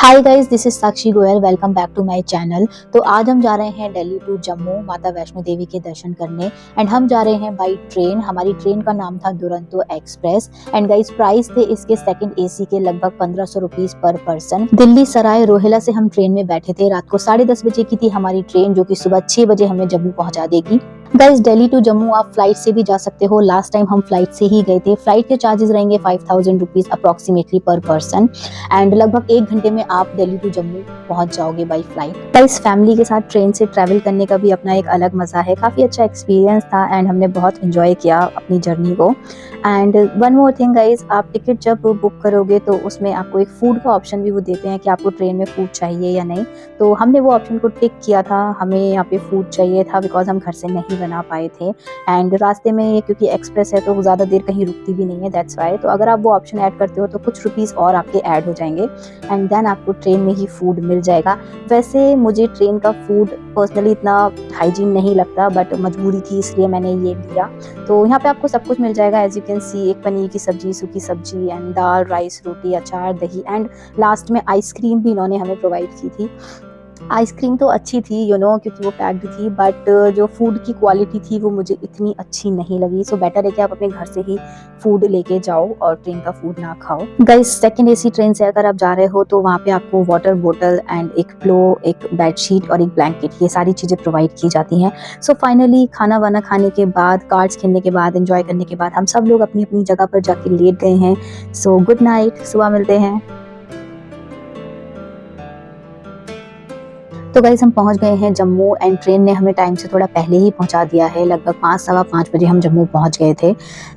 Hi guys, this is Sakshi Goyal. Welcome back to my channel. तो आज हम जा रहे हैं दिल्ली टू जम्मू माता वैष्णो देवी के दर्शन करने एंड हम जा रहे हैं बाई ट्रेन। हमारी ट्रेन का नाम था Duronto express and guys price थे इसके सेकंड एसी के लगभग 1500 rupees per person. Delhi Sarai Rohilla से हम ट्रेन में बैठे थे। रात को 10:30 बजे की थी हमारी ट्रेन, जो कि सुबह 6 बजे हमें जम्मू पहुंचा देगी। गाइस दिल्ली टू जम्मू आप फ्लाइट से भी जा सकते हो। लास्ट टाइम हम फ्लाइट से ही गए थे। फ्लाइट के चार्जेस रहेंगे 5000 रुपीज अप्रोक्सीमेटली पर पर्सन एंड लगभग 1 घंटे में आप दिल्ली टू जम्मू पहुंच जाओगे बाई फ्लाइट। गाइस फैमिली के साथ ट्रेन से ट्रैवल करने का भी अपना एक अलग मजा है। काफी अच्छा एक्सपीरियंस था एंड हमने बहुत एंजॉय किया अपनी जर्नी को। And one more thing guys, आप टिकट जब बुक करोगे तो उसमें आपको एक फूड का ऑप्शन भी वो देते हैं कि आपको ट्रेन में फूड चाहिए या नहीं। तो हमने वो ऑप्शन को टिक किया था। हमें यहाँ पे फूड चाहिए था बिकॉज हम घर से नहीं बना पाए थे एंड रास्ते में क्योंकि एक्सप्रेस है तो ज्यादा देर कहीं रुकती भी नहीं है, दैट्स वाई। तो अगर आप वो ऑप्शन ऐड करते हो तो कुछ रुपीस और आपके ऐड हो जाएंगे एंड देन आपको ट्रेन में ही फूड मिल जाएगा। वैसे मुझे ट्रेन का फूड पर्सनली इतना हाइजीन नहीं लगता, बट मजबूरी थी इसलिए मैंने ये लिया। तो यहाँ पे आपको सब कुछ मिल जाएगा एज यू कैन सी। एक पनीर की सब्जी, सूखी सब्जी एंड दाल, राइस, रोटी, अचार, दही एंड लास्ट में आइसक्रीम भी इन्होंने हमें प्रोवाइड की थी। आइसक्रीम तो अच्छी थी क्योंकि वो पैक्ड थी, बट जो फूड की क्वालिटी थी वो मुझे इतनी अच्छी नहीं लगी। सो बेटर है कि आप अपने घर से ही फूड लेके जाओ और ट्रेन का फूड ना खाओ। गाइस सेकंड एसी ट्रेन से अगर आप जा रहे हो तो वहाँ पे आपको वाटर बोतल एंड एक पिलो, एक बेडशीट और एक ब्लैंकेट, ये सारी चीजें प्रोवाइड की जाती हैं। सो फाइनली खाना वाना खाने के बाद, कार्ड्स खेलने के बाद, एंजॉय करने के बाद हम सब लोग अपनी अपनी जगह पर जाके लेट गए हैं। सो गुड नाइट, सुबह मिलते हैं। तो गाइस हम पहुंच गए हैं जम्मू एंड ट्रेन ने हमें टाइम से थोड़ा पहले ही पहुंचा दिया है। लगभग 5 सवा 5 बजे हम जम्मू पहुंच गए थे।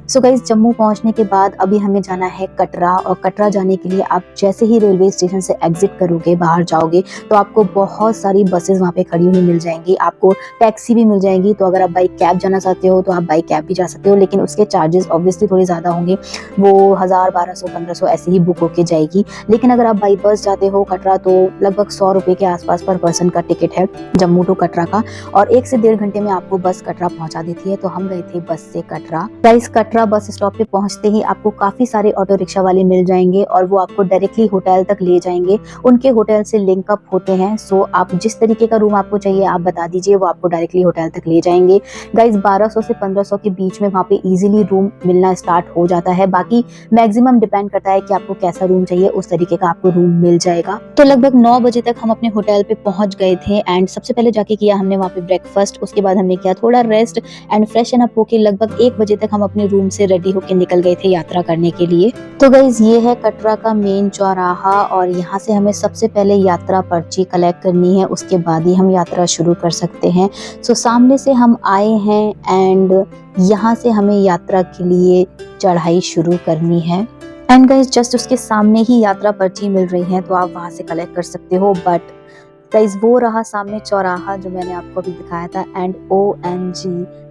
सो गाइस जम्मू पहुंचने के बाद अभी हमें जाना है कटरा, और कटरा जाने के लिए आप जैसे ही रेलवे स्टेशन से एग्जिट करोगे, बाहर जाओगे, तो आपको बहुत सारी बसेस वहाँ पे खड़ी हुई मिल जाएंगी। आपको टैक्सी भी मिल जाएंगी। तो अगर आप बाई कैब जाना चाहते हो तो आप बाई कैब भी जा सकते हो, लेकिन उसके चार्जेस ऑब्वियसली थोड़े ज़्यादा होंगे। वो 1000, 1200, 1500 ऐसे ही बुक होके जाएगी। लेकिन अगर आप बाई बस जाते हो कटरा तो लगभग 100 रुपये के आसपास पर पर्सन का टिकट है जम्मू टू कटरा का, और 1 से 1.5 घंटे में आपको बस कटरा पहुंचा देती है। तो हम गए थे बस से Katra. Guys Katra bus stop पे पहुंचते ही आपको काफी सारे ऑटो रिक्शा वाले मिल जाएंगे और वो आपको डायरेक्टली होटल तक ले जाएंगे। उनके होटल से लिंक अप होते हैं। सो आप जिस तरीके का रूम आपको चाहिए आप बता दीजिए, वो आपको डायरेक्टली होटल तक ले जाएंगे। गाइस 1200 से 1500 के बीच में वहाँ पे इजीली रूम मिलना स्टार्ट हो जाता है। बाकी मैक्सिमम डिपेंड करता है कि आपको कैसा रूम चाहिए, उस तरीके का आपको रूम मिल जाएगा। तो लगभग 9 बजे तक हम अपने होटल पे पहुंच गए थे एंड सबसे पहले जाके किया हमने वहाँ पे ब्रेकफास्ट। उसके बाद हमने किया थोड़ा रेस्ट एंड फ्रेशन अप होके लगभग 1 बजे तक हम अपने रूम से रेडी होके निकल गए थे यात्रा करने के लिए। तो गाइस ये है कटरा का मेन चौराहा और यहाँ से हमें सबसे पहले यात्रा पर्ची कलेक्ट करनी है, उसके बाद ही हम यात्रा शुरू कर सकते हैं। सो सामने से हम आए हैं एंड यहाँ से हमें यात्रा के लिए चढ़ाई शुरू करनी है। एंड गाइस जस्ट उसके सामने ही यात्रा पर्ची मिल रही है, तो आप वहां से कलेक्ट कर सकते हो। बट गाइस वो रहा सामने चौराहा जो मैंने आपको अभी दिखाया था and OMG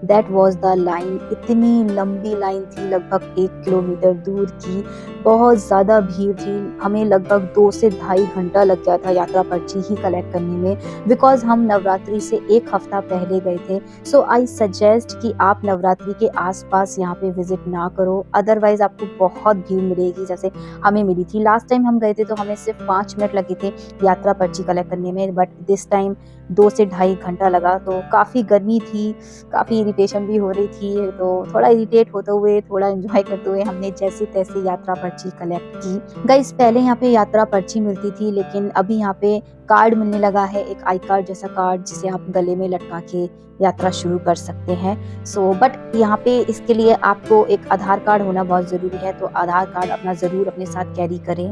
that was the line. इतनी लंबी लाइन थी, लगभग 1 किलोमीटर दूर की। बहुत ज़्यादा भीड़ थी। हमें लगभग 2 से 2.5 घंटा लग गया था यात्रा पर्ची ही कलेक्ट करने में, बिकॉज हम नवरात्रि से 1 हफ्ता पहले गए थे। सो आई सजेस्ट कि आप नवरात्रि के आसपास यहाँ पे विजिट ना करो, अदरवाइज आपको बहुत भीड़ मिलेगी जैसे हमें मिली थी। लास्ट टाइम हम गए थे तो हमें सिर्फ 5 मिनट लगे थे यात्रा पर्ची कलेक्ट करने में, बट दिस टाइम 2 से 2.5 घंटा लगा। तो काफ़ी गर्मी थी, काफ़ी इरिटेशन भी हो रही थी। तो थोड़ा इरिटेट होते हुए, थोड़ा एंजॉय करते हुए हमने जैसे तैसे यात्रा पर्ची कलेक्ट की। गाइस पहले यहाँ पे यात्रा पर्ची मिलती थी, लेकिन अभी यहाँ पे कार्ड मिलने लगा है, एक आई कार्ड जैसा कार्ड जिसे आप गले में लटका के यात्रा शुरू कर सकते हैं। सो बट यहाँ पे इसके लिए आपको एक आधार कार्ड होना बहुत ज़रूरी है, तो आधार कार्ड अपना ज़रूर अपने साथ कैरी करें।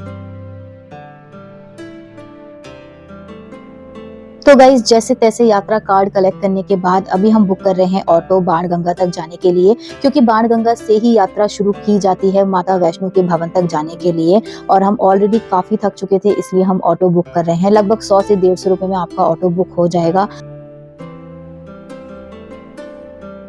तो गाइज जैसे तैसे यात्रा कार्ड कलेक्ट करने के बाद अभी हम बुक कर रहे हैं ऑटो बाणगंगा तक जाने के लिए, क्योंकि बाणगंगा से ही यात्रा शुरू की जाती है माता वैष्णो के भवन तक जाने के लिए। और हम ऑलरेडी काफी थक चुके थे, इसलिए हम ऑटो बुक कर रहे हैं। लगभग 100 से 150 रुपए में आपका ऑटो बुक हो जाएगा।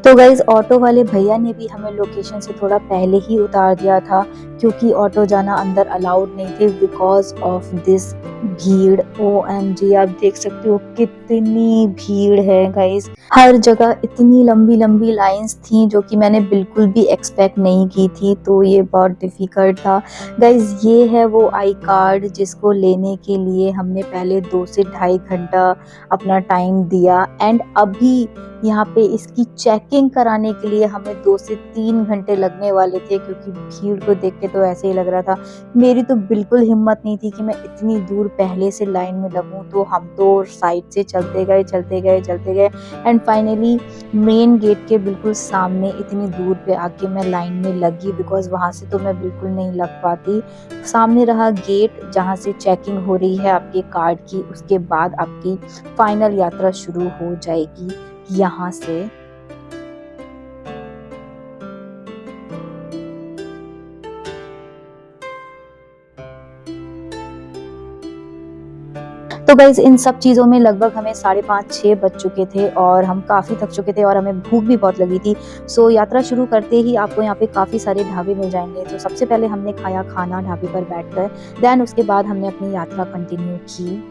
तो गाइज ऑटो वाले भैया ने भी हमें लोकेशन से थोड़ा पहले ही उतार दिया था, क्योंकि ऑटो जाना अंदर अलाउड नहीं थे बिकॉज ऑफ दिस भीड़। OMG, आप देख सकते हो कितनी भीड़ है गाइस। हर जगह इतनी लंबी लंबी लाइंस थी जो कि मैंने बिल्कुल भी एक्सपेक्ट नहीं की थी, तो ये बहुत डिफिकल्ट था गाइस। ये है वो आई कार्ड जिसको लेने के लिए हमने पहले 2 से ढाई घंटा अपना टाइम दिया, एंड अभी यहाँ पे इसकी चेकिंग कराने के लिए हमें 2 से 3 घंटे लगने वाले थे, क्योंकि भीड़ को देख के तो ऐसे ही लग रहा था। मेरी तो बिल्कुल हिम्मत नहीं थी कि मैं इतनी दूर पहले से लाइन में लगूं, तो हम तो साइड से चलते गए एंड फाइनली मेन गेट के बिल्कुल सामने इतनी दूर पे आके मैं लाइन में लगी, बिकॉज वहां से तो मैं बिल्कुल नहीं लग पाती। सामने रहा गेट जहां से चेकिंग हो रही है आपके कार्ड की, उसके बाद आपकी फाइनल यात्रा शुरू हो जाएगी यहाँ से। तो गाइज इन सब चीज़ों में लगभग हमें 5:30-6 बज चुके थे और हम काफ़ी थक चुके थे और हमें भूख भी बहुत लगी थी। सो यात्रा शुरू करते ही आपको यहाँ पे काफ़ी सारे ढाबे मिल जाएंगे। तो सबसे पहले हमने खाया खाना ढाबे पर बैठकर, देन उसके बाद हमने अपनी यात्रा कंटिन्यू की।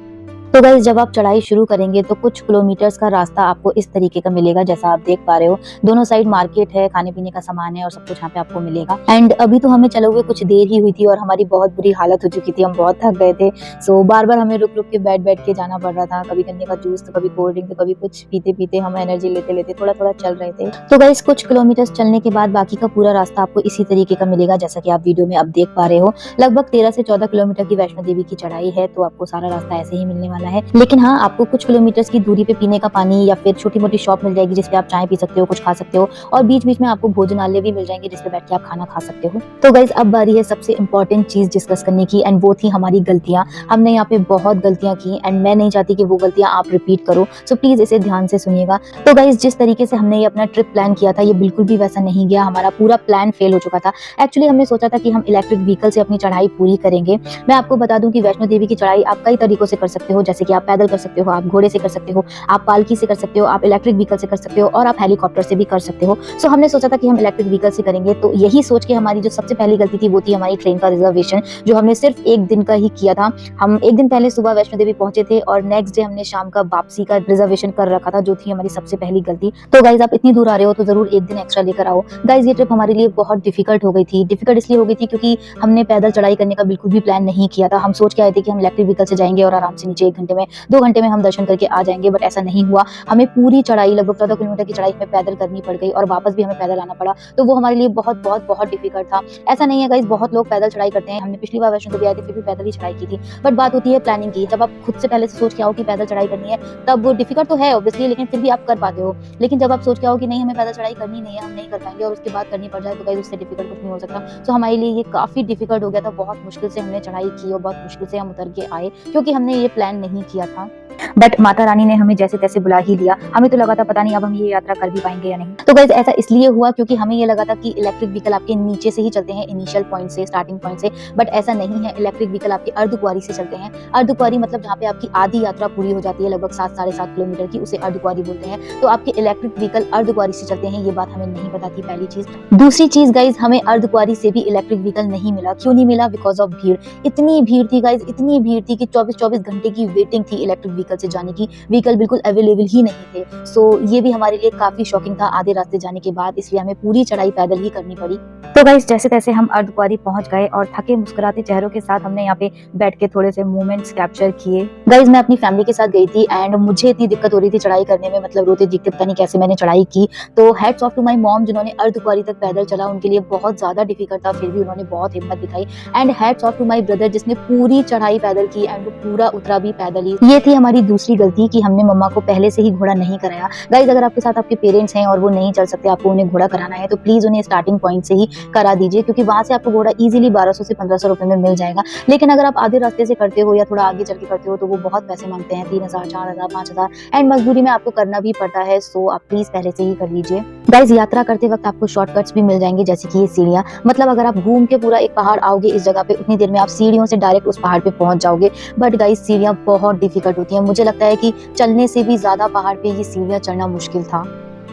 तो गाइस जब आप चढ़ाई शुरू करेंगे तो कुछ किलोमीटर्स का रास्ता आपको इस तरीके का मिलेगा, जैसा आप देख पा रहे हो। दोनों साइड मार्केट है, खाने पीने का सामान है और सब कुछ यहाँ पे आपको मिलेगा। एंड अभी तो हमें चले हुए कुछ देर ही हुई थी और हमारी बहुत बुरी हालत हो चुकी थी, हम बहुत थक गए थे। सो बार बार हमें रुक रुक के बैठ के जाना पड़ रहा था, कभी गन्ने का जूस तो कभी कोल्ड ड्रिंक तो कभी कुछ पीते पीते हम एनर्जी लेते लेते थोड़ा थोड़ा चल रहे थे। तो गाइस कुछ किलोमीटर्स चलने के बाद बाकी का पूरा रास्ता आपको इसी तरीके का मिलेगा, जैसा की आप वीडियो में अब देख पा रहे हो। लगभग 13 से 14 किलोमीटर की वैष्णो देवी की चढ़ाई है, तो आपको सारा रास्ता ऐसे ही मिलने वाला है। लेकिन हाँ, आपको कुछ किलोमीटर्स की दूरी पे पीने का पानी या फिर छोटी मोटी शॉप मिल जाएगी जिसपे आप चाय पी सकते हो, कुछ खा सकते हो, और बीच बीच में आपको भोजनालय भी मिल जाएंगे जिसपे बैठ के आप खाना खा सकते हो। तो गाइस अब बारी है सबसे इंपॉर्टेंट चीज डिस्कस करने की, एंड वो थी हमारी गलतियां। हमने यहाँ पे बहुत गलतियां की एंड मैं नहीं चाहती कि वो गलतियां आप रिपीट करो, सो प्लीज इसे ध्यान से सुनिएगा। तो गाइस जिस तरीके से हमने ये अपना ट्रिप प्लान किया था, ये बिल्कुल भी वैसा नहीं गया। हमारा पूरा प्लान फेल हो चुका था। एक्चुअली हमने सोचा था कि हम इलेक्ट्रिक व्हीकल से अपनी चढ़ाई पूरी करेंगे। मैं आपको बता दूं कि वैष्णो देवी की चढ़ाई आप कई तरीकों से कर सकते हो, जैसे कि आप पैदल कर सकते हो, आप घोड़े से कर सकते हो, आप पालकी से कर सकते हो, आप इलेक्ट्रिक व्हीकल से कर सकते हो और आप हेलीकॉप्टर से भी कर सकते हो। सो हमने सोचा था कि हम इलेक्ट्रिक व्हीकल से करेंगे। तो यही सोच के हमारी जो सबसे पहली गलती थी वो थी हमारी ट्रेन का रिजर्वेशन, जो हमने सिर्फ 1 दिन का ही किया था। हम 1 दिन पहले सुबह वैष्णो देवी पहुंचे थे और नेक्स्ट डे हमने शाम का वापसी का रिजर्वेशन कर रखा था, जो थी हमारी सबसे पहली गलती। तो गाइज आप इतनी दूर आ रहे हो तो जरूर 1 दिन एक्स्ट्रा लेकर आओ। गाइज ये ट्रिप हमारे लिए बहुत डिफिकल्ट हो गई थी। डिफिकल्ट इसलिए हो गई थी क्योंकि हमने पैदल चढ़ाई करने का बिल्कुल भी प्लान नहीं किया था। हम सोच के आए थे कि हम इलेक्ट्रिक व्हीकल से जाएंगे और आराम से नीचे 1 घंटे में 2 घंटे में हम दर्शन करके आ जाएंगे, बट ऐसा नहीं हुआ। हमें पूरी चढ़ाई लगभग 14 किलोमीटर की चढ़ाई हमें पैदल करनी पड़ गई और वापस भी हमें पैदल आना पड़ा। तो वो हमारे लिए बहुत बहुत बहुत डिफिकल्ट था। ऐसा नहीं है गाइस, बहुत लोग पैदल चढ़ाई करते हैं। हमने पिछली बार वैष्णो देवी आए थे फिर भी पैदल ही चढ़ाई की थी, बट बात होती है प्लानिंग की। जब आप खुद से पहले से सोच के आओ कि पैदल चढ़ाई करनी है, तब वो डिफिकल्ट तो है ऑब्वियसली, लेकिन फिर भी आप कर पाते हो। लेकिन जब आप सोच के आओ कि नहीं हमें पैदल चढ़ाई करनी नहीं है, हम नहीं कर पाएंगे और उसके बाद करनी पड़ जाए, तो गाइस उससे डिफिकल्ट कुछ नहीं हो सकता। तो हमारे लिए ये काफी डिफिकल्ट हो गया था। बहुत मुश्किल से हमने चढ़ाई की और बहुत मुश्किल से हम उतर के आए, क्योंकि हमने ये प्लान नहीं किया था। बट माता रानी ने हमें जैसे तैसे बुला ही लिया। हमें तो लगा था पता नहीं अब हम ये यात्रा कर भी पाएंगे या नहीं। तो गाइस ऐसा इसलिए हुआ क्योंकि हमें ये लगा था कि इलेक्ट्रिक व्हीकल आपके नीचे से ही चलते हैं, इनिशियल पॉइंट से, स्टार्टिंग पॉइंट से, बट ऐसा नहीं है। इलेक्ट्रिक व्हीकल आपके अर्धकुंवारी से चलते हैं। अर्धकुंवारी मतलब जहाँ पे आपकी आधी यात्रा पूरी हो जाती है, लगभग 7-7.5 किलोमीटर की, उसे अर्धकुंवारी बोलते हैं। तो आपके इलेक्ट्रिक व्हीकल अर्धकुंवारी से चलते हैं, ये बात हमें नहीं पता थी, पहली चीज। दूसरी चीज गाइज, हमें अर्धकुंवारी से भी इलेक्ट्रिक व्हीकल नहीं मिला। क्यों नहीं मिला? बिकॉज ऑफ भीड़। इतनी भीड़ थी गाइज, इतनी भीड़ थी कि 24-24 घंटे की वेटिंग थी इलेक्ट्रिक व्हीकल से जाने की। व्हीकल बिल्कुल अवेलेबल ही नहीं थे। सो ये भी हमारे लिए काफी शॉकिंग था आधे रास्ते जाने के बाद, इसलिए हमें पूरी चढ़ाई पैदल ही करनी पड़ी। तो गाइस जैसे तैसे हम अर्धकुंवारी पहुंच गए और थके मुस्कुराते चेहरों के साथ हमने यहाँ पे बैठ के थोड़े से मोमेंट्स कैप्चर किए। गाइस मैं अपनी फैमिली के साथ गई थी एंड मुझे इतनी दिक्कत हो रही थी चढ़ाई करने में, मतलब रोते दिखते पता नहीं कैसे मैंने चढ़ाई की। तो heads off to my mom जिन्होंने अर्धकुंवारी तक पैदल चला, उनके लिए बहुत ज्यादा डिफिकल्ट था, फिर भी उन्होंने बहुत हिम्मत दिखाई। And heads off to my brother जिसने पूरी चढ़ाई पैदल की एंड वो पूरा उतरा भी पैदल ही। ये थी हमारी दूसरी गलती कि हमने मम्मा को पहले से ही घोड़ा नहीं कराया। गाइस अगर आपके साथ आपके पेरेंट्स हैं और वो नहीं चल सकते, आपको उन्हें घोड़ा कराना है, तो प्लीज उन्हें स्टार्टिंग पॉइंट से ही करा दीजिए, क्योंकि वहां से आपको घोड़ा इजीली 1200 से 1500 रुपए में मिल जाएगा। लेकिन अगर आप आधे रास्ते से करते हो या थोड़ा आगे चल के करते हो तो वो बहुत पैसे मांगते हैं, 3000, 4000, 5000 एंड मजबूरी में आपको करना भी पड़ता है। सो आप प्लीज पहले से ही कर लीजिए। गाइस यात्रा करते वक्त आपको शॉर्टकट्स भी मिल जाएंगे, जैसे कि ये सीढ़ियां। मतलब अगर आप घूम के पूरा एक पहाड़ आओगे इस जगह पे, उतनी देर में आप सीढ़ियों से डायरेक्ट उस पहाड़ पे पहुंच जाओगे। बट गाइस सीढ़ियां बहुत डिफिकल्ट होती हैं। मुझे लगता है कि चलने से भी ज्यादा पहाड़ पे ये सीढ़ियां चढ़ना मुश्किल था।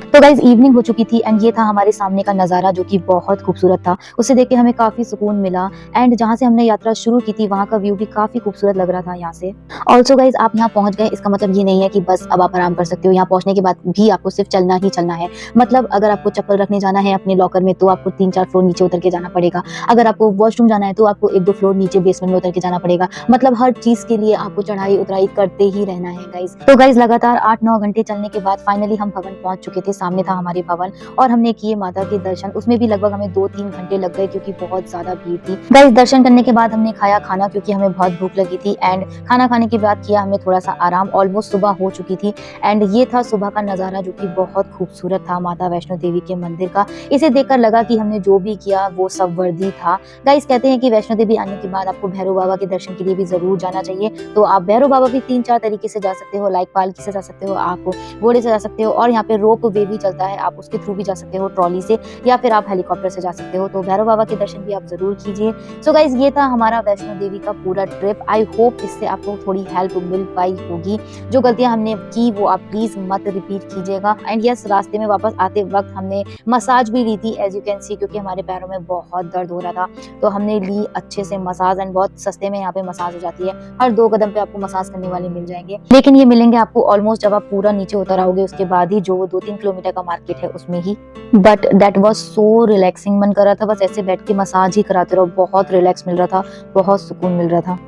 तो गाइज इवनिंग हो चुकी थी एंड ये था हमारे सामने का नज़ारा जो कि बहुत खूबसूरत था। उसे देख के हमें काफ़ी सुकून मिला एंड जहाँ से हमने यात्रा शुरू की थी वहाँ का व्यू भी काफ़ी खूबसूरत लग रहा था यहाँ से। ऑल्सो गाइज आप यहाँ पहुँच गए, इसका मतलब ये नहीं है कि बस अब आप आराम कर सकते हो। यहाँ पहुँचने के बाद भी आपको सिर्फ चलना ही चलना है। मतलब अगर आपको चप्पल रखने जाना है अपने लॉकर में तो आपको 3-4 फ्लोर नीचे उतर के जाना पड़ेगा। अगर आपको वॉशरूम जाना है तो आपको 1-2 फ्लोर नीचे बेसमेंट में उतर के जाना पड़ेगा। मतलब हर चीज़ के लिए आपको चढ़ाई उतराई करते ही रहना है गाइज। तो गाइज लगातार 8-9 घंटे चलने के बाद फाइनली हम भवन पहुँच चुके थे। सामने था हमारे भवन और हमने किए माता के दर्शन। उसमें भी लगभग हमें 2-3 घंटे लग गए क्योंकि बहुत ज्यादा भीड़ थी। गाइस दर्शन करने के बाद हमने खाया खाना क्योंकि हमें बहुत भूख लगी थी एंड खाना खाने के बाद किया हमने थोड़ा सा आराम। ऑलमोस्ट सुबह हो चुकी थी एंड ये था सुबह का नजारा जो कि बहुत खूबसूरत था माता वैष्णो देवी के मंदिर का। इसे देखकर लगा कि हमने जो भी किया वो सब वर्दी था। गाइस कहते हैं कि वैष्णो देवी आने के बाद आपको भैरव बाबा के दर्शन के लिए भी जरूर जाना चाहिए। तो आप भैरव बाबा भी 3-4 तरीके से जा सकते हो, लाइक पालकी से जा सकते हो, आप घोड़े से जा सकते हो और यहाँ पे रोप वे भी चलता है, आप उसके थ्रू भी जा सकते हो ट्रॉली से, या फिर आप हेलीकॉप्टर से जा सकते हो। तो भैरव बाबा के दर्शन भी आप जरूर कीजिए। सो गाइज ये था हमारा वैष्णो देवी का पूरा ट्रिप। आई होप इससे आपको थोड़ी हेल्प मिल पाई होगी। जो गलतियां हमने की वो आप प्लीज मत रिपीट कीजिएगा। एंड यस रास्ते में वापस आते वक्त हमने मसाज भी ली थी एज यू कैन सी, क्योंकि हमारे पैरों में बहुत दर्द हो रहा था। तो हमने ली अच्छे से मसाज एंड बहुत सस्ते में यहाँ पे मसाज हो जाती है। हर 2 कदम पे आपको मसाज करने वाले मिल जाएंगे, लेकिन ये मिलेंगे आपको ऑलमोस्ट जब आप पूरा नीचे उतर आओगे उसके बाद ही, जो वो 2-3 किलोमीटर का मार्केट है उसमें ही। But that was so relaxing. मन कर रहा था बस ऐसे बैठ के मसाज ही कराते रहो। बहुत रिलैक्स मिल रहा था, बहुत सुकून मिल रहा था।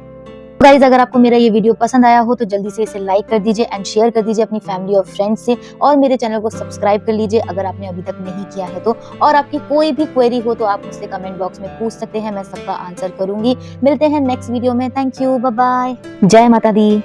गाइज अगर आपको मेरा ये वीडियो पसंद आया हो तो जल्दी से इसे लाइक कर दीजिए एंड शेयर कर दीजिए अपनी फैमिली और फ्रेंड्स से, और मेरे चैनल को सब्सक्राइब कर लीजिए अगर आपने अभी तक नहीं किया है तो। और आपकी कोई भी क्वेरी हो तो आप मुझसे कमेंट बॉक्स में पूछ सकते हैं, मैं सबका आंसर करूंगी। मिलते हैं नेक्स्ट वीडियो में। थैंक यू, बाय बाय, जय माता दी।